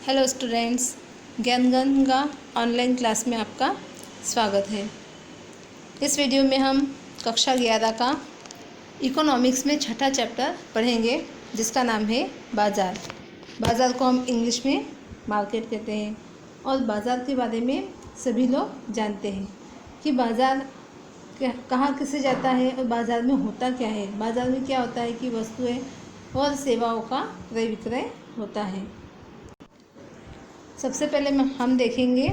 Hello students, ज्ञान Ganga online class में आपका स्वागत है। इस वीडियो में हम कक्षा 11 का इकोनॉमिक्स में छठा चैप्टर पढ़ेंगे, जिसका नाम है बाज़ार। बाज़ार को हम इंग्लिश में मार्केट कहते हैं और बाज़ार के बारे में सभी लोग जानते हैं कि बाज़ार कहाँ किसे जाता है और बाज़ार में होता क्या है। बाज़ार में क्या होता है कि वस्तुएं और सेवाओं का क्रय विक्रय होता है। सबसे पहले हम देखेंगे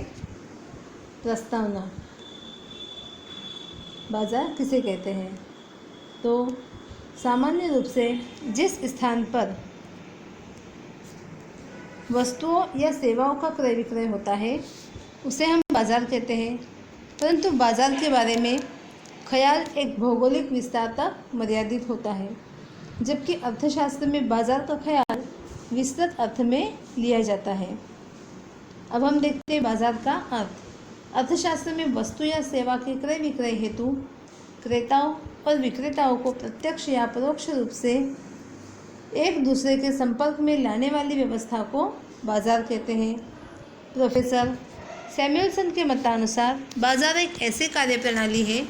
प्रस्तावना। बाज़ार किसे कहते हैं? तो सामान्य रूप से जिस स्थान पर वस्तुओं या सेवाओं का क्रय विक्रय होता है उसे हम बाज़ार कहते हैं। परंतु बाज़ार के बारे में ख्याल एक भौगोलिक विस्तार तक मर्यादित होता है, जबकि अर्थशास्त्र में बाज़ार का ख्याल विस्तृत अर्थ में लिया जाता है। अब हम देखते हैं बाज़ार का अर्थ। अर्थशास्त्र में वस्तु या सेवा के क्रय विक्रय हेतु क्रेताओं और विक्रेताओं को प्रत्यक्ष या परोक्ष रूप से एक दूसरे के संपर्क में लाने वाली व्यवस्था को बाज़ार कहते हैं। प्रोफेसर सैमुअलसन के मतानुसार बाज़ार एक ऐसी कार्यप्रणाली है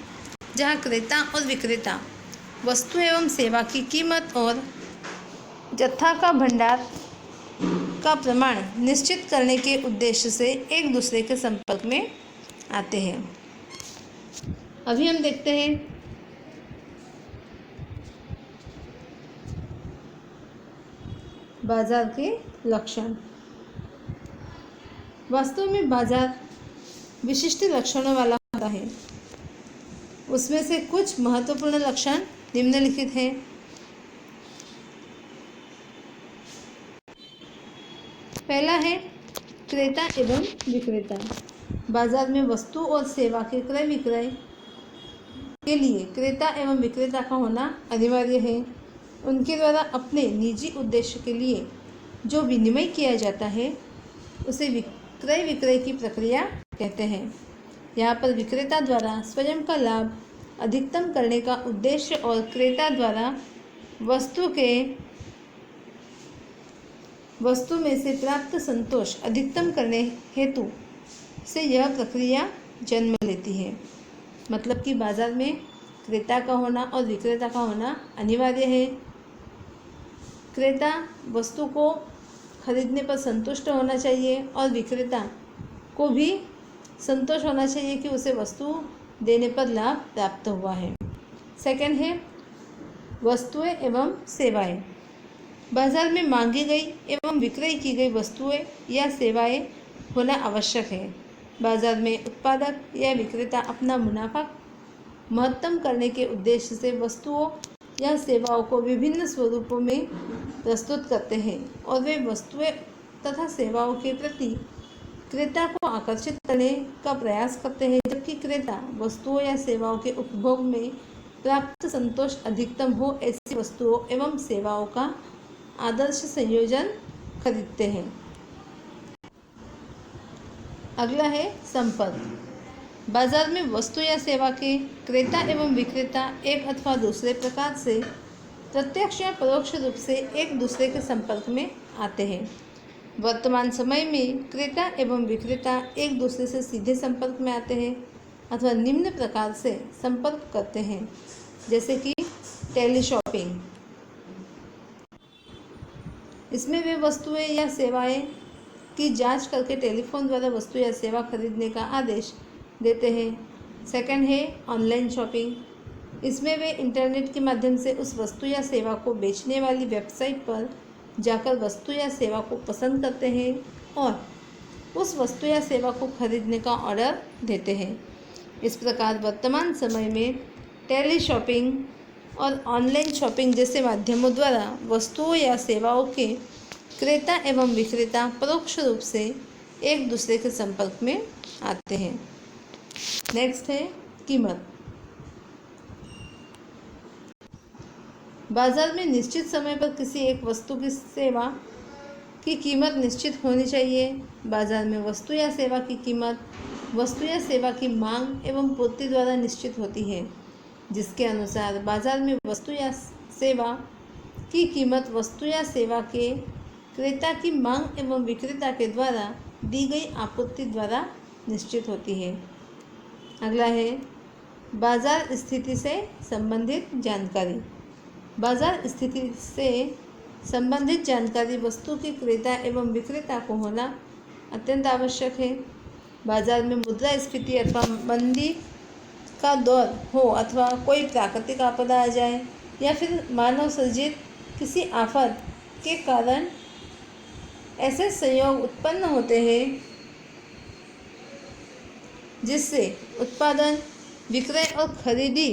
जहां क्रेता और विक्रेता वस्तु एवं सेवा की कीमत और जत्था का भंडार का प्रमाण निश्चित करने के उद्देश्य से एक दूसरे के संपर्क में आते हैं। अभी हम देखते हैं बाजार के लक्षण। वास्तव में बाजार विशिष्ट लक्षणों वाला होता है। उसमें से कुछ महत्वपूर्ण लक्षण निम्नलिखित हैं। पहला है क्रेता एवं विक्रेता। बाजार में वस्तु और सेवा के क्रय विक्रय के लिए क्रेता एवं विक्रेता का होना अनिवार्य है। उनके द्वारा अपने निजी उद्देश्य के लिए जो विनिमय किया जाता है उसे क्रय विक्रय की प्रक्रिया कहते हैं। यहाँ पर विक्रेता द्वारा स्वयं का लाभ अधिकतम करने का उद्देश्य और क्रेता द्वारा वस्तु में से प्राप्त संतोष अधिकतम करने हेतु से यह प्रक्रिया जन्म लेती है। मतलब कि बाजार में क्रेता का होना और विक्रेता का होना अनिवार्य है। क्रेता वस्तु को खरीदने पर संतुष्ट होना चाहिए और विक्रेता को भी संतोष होना चाहिए कि उसे वस्तु देने पर लाभ प्राप्त हुआ है। सेकंड है वस्तुएं एवं सेवाएं। बाजार में मांगी गई एवं विक्रय की गई वस्तुएं या सेवाएं होना आवश्यक है। बाजार में उत्पादक या विक्रेता अपना मुनाफा महत्तम करने के उद्देश्य से वस्तुओं या सेवाओं को विभिन्न स्वरूपों में प्रस्तुत करते हैं और वे वस्तुएं तथा सेवाओं के प्रति क्रेता को आकर्षित करने का प्रयास करते हैं, जबकि क्रेता वस्तुओं या सेवाओं के उपभोग में प्राप्त संतोष अधिकतम हो ऐसी वस्तुओं एवं सेवाओं का आदर्श संयोजन खरीदते हैं। अगला है संपर्क। बाजार में वस्तु या सेवा के क्रेता एवं विक्रेता एक अथवा दूसरे प्रकार से प्रत्यक्ष या परोक्ष रूप से एक दूसरे के संपर्क में आते हैं। वर्तमान समय में क्रेता एवं विक्रेता एक दूसरे से सीधे संपर्क में आते हैं अथवा निम्न प्रकार से संपर्क करते हैं, जैसे कि टेलीशॉपिंग। इसमें वे वस्तुएं या सेवाएं की जांच करके टेलीफोन द्वारा वस्तु या सेवा खरीदने का आदेश देते हैं। सेकंड है ऑनलाइन शॉपिंग। इसमें वे इंटरनेट के माध्यम से उस वस्तु या सेवा को बेचने वाली वेबसाइट पर जाकर वस्तु या सेवा को पसंद करते हैं और उस वस्तु या सेवा को खरीदने का ऑर्डर देते हैं। इस प्रकार वर्तमान समय में टेली शॉपिंग और ऑनलाइन शॉपिंग जैसे माध्यमों द्वारा वस्तुओं या सेवाओं के क्रेता एवं विक्रेता परोक्ष रूप से एक दूसरे के संपर्क में आते हैं। नेक्स्ट है कीमत। बाजार में निश्चित समय पर किसी एक वस्तु की सेवा की कीमत निश्चित होनी चाहिए। बाजार में वस्तु या सेवा की कीमत वस्तु या सेवा की मांग एवं पूर्ति द्वारा निश्चित होती है, जिसके अनुसार बाजार में वस्तु या सेवा की कीमत वस्तु या सेवा के क्रेता की मांग एवं विक्रेता के द्वारा दी गई आपूर्ति द्वारा निश्चित होती है। अगला है बाजार स्थिति से संबंधित जानकारी। बाजार स्थिति से संबंधित जानकारी वस्तु के क्रेता एवं विक्रेता को होना अत्यंत आवश्यक है। बाजार में मुद्रास्फीति अथवा मंदी का दौर हो अथवा कोई प्राकृतिक आपदा आ जाए या फिर मानव सृजित किसी आफत के कारण ऐसे संयोग उत्पन्न होते हैं जिससे उत्पादन, विक्रय और खरीदी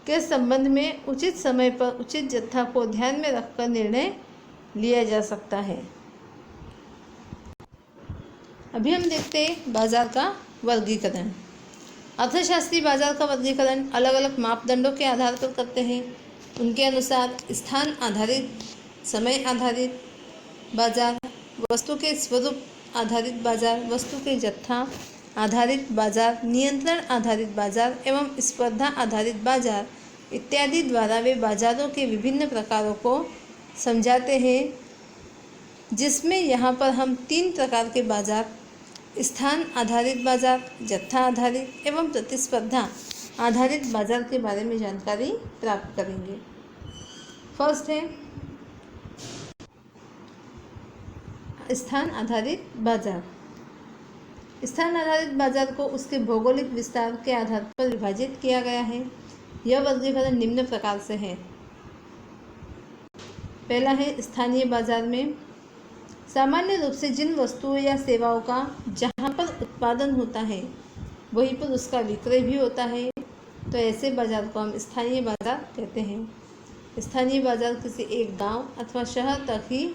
के संबंध में उचित समय पर उचित जत्था को ध्यान में रखकर निर्णय लिया जा सकता है। अभी हम देखते हैं बाजार का वर्गीकरण। अर्थशास्त्री बाजार का वर्गीकरण अलग अलग मापदंडों के आधार पर करते हैं। उनके अनुसार स्थान आधारित, समय आधारित बाजार, वस्तु के स्वरूप आधारित बाजार, वस्तु के जत्था आधारित बाजार, नियंत्रण आधारित बाजार एवं स्पर्धा आधारित बाजार इत्यादि द्वारा वे बाजारों के विभिन्न प्रकारों को समझाते हैं, जिसमें यहाँ पर हम 3 प्रकार के बाजार, स्थान आधारित बाजार, जत्था आधारित एवं प्रतिस्पर्धा आधारित बाजार के बारे में जानकारी प्राप्त करेंगे। फर्स्ट है स्थान आधारित बाजार। स्थान आधारित बाजार को उसके भौगोलिक विस्तार के आधार पर विभाजित किया गया है। यह वर्गीकरण निम्न प्रकार से है। पहला है स्थानीय बाजार में सामान्य रूप से जिन वस्तुओं या सेवाओं का जहां पर उत्पादन होता है वहीं पर उसका विक्रय भी होता है, तो ऐसे बाजार को हम स्थानीय बाजार कहते हैं। स्थानीय बाजार किसी एक गांव अथवा शहर तक ही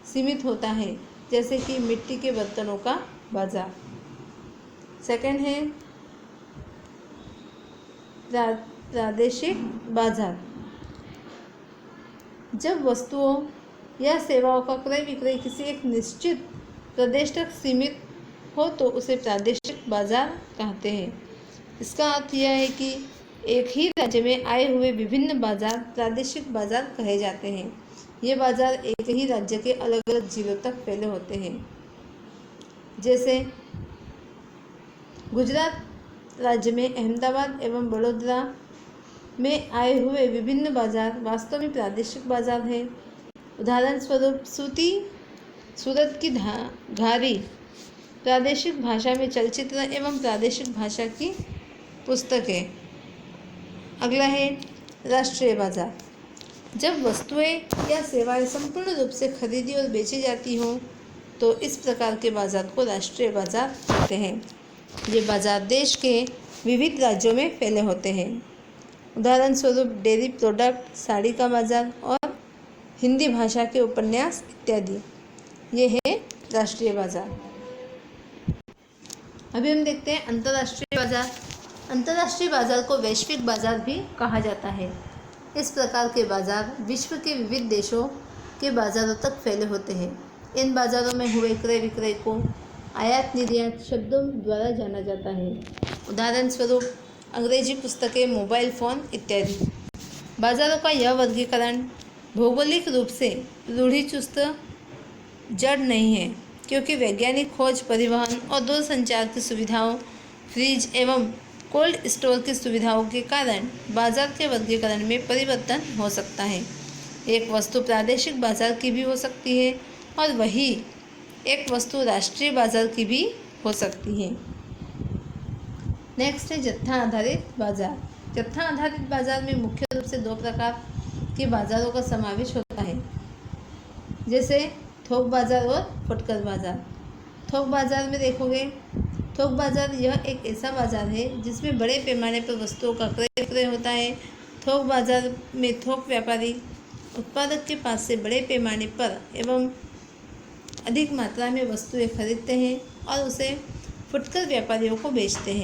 सीमित होता है, जैसे कि मिट्टी के बर्तनों का बाजार। सेकंड है प्रादेशिक बाजार। जब वस्तुओं या सेवाओं का क्रय विक्रय किसी एक निश्चित प्रदेश तक सीमित हो तो उसे प्रादेशिक बाजार कहते हैं। इसका अर्थ यह है कि एक ही राज्य में आए हुए विभिन्न बाजार प्रादेशिक बाजार कहे जाते हैं। ये बाजार एक ही राज्य के अलग अलग जिलों तक फैले होते हैं। जैसे गुजरात राज्य में अहमदाबाद एवं बड़ौदा में आए हुए विभिन्न बाजार वास्तव में प्रादेशिक बाजार हैं। उदाहरण स्वरूप सूरत की घारी प्रादेशिक भाषा में चलचित्र एवं प्रादेशिक भाषा की पुस्तकें। अगला है राष्ट्रीय बाजार। जब वस्तुएं या सेवाएं संपूर्ण रूप से खरीदी और बेची जाती हों तो इस प्रकार के बाजार को राष्ट्रीय बाजार कहते हैं। ये बाजार देश के विविध राज्यों में फैले होते हैं। उदाहरण स्वरूप डेयरी प्रोडक्ट, साड़ी का बाजार और हिंदी भाषा के उपन्यास इत्यादि, ये है राष्ट्रीय बाजार। अभी हम देखते हैं अंतर्राष्ट्रीय बाजार। अंतर्राष्ट्रीय बाजार को वैश्विक बाजार भी कहा जाता है। इस प्रकार के बाजार विश्व के विविध देशों के बाजारों तक फैले होते हैं। इन बाजारों में हुए क्रय विक्रय को आयात निर्यात शब्दों द्वारा जाना जाता है। उदाहरण स्वरूप अंग्रेजी पुस्तकें, मोबाइल फ़ोन इत्यादि। बाजारों का यह वर्गीकरण भौगोलिक रूप से रूढ़िचुस्त जड़ नहीं है, क्योंकि वैज्ञानिक खोज, परिवहन और दूरसंचार की सुविधाओं, फ्रिज एवं कोल्ड स्टोर की सुविधाओं के कारण बाजार के वर्गीकरण में परिवर्तन हो सकता है। एक वस्तु प्रादेशिक बाजार की भी हो सकती है और वही एक वस्तु राष्ट्रीय बाजार की भी हो सकती है। नेक्स्ट है जत्था आधारित बाजार। जत्था आधारित बाजार में मुख्य रूप से 2 प्रकार के बाजारों का समावेश होता है, जैसे थोक बाजार और फुटकर बाजार। थोक बाजार में देखोगे, थोक बाजार यह एक ऐसा बाजार है जिसमें बड़े पैमाने पर वस्तुओं का क्रय विक्रय होता है। थोक बाजार में थोक व्यापारी उत्पादक के पास से बड़े पैमाने पर एवं अधिक मात्रा में वस्तुएं खरीदते हैं और उसे फुटकर व्यापारियों को बेचते हैं।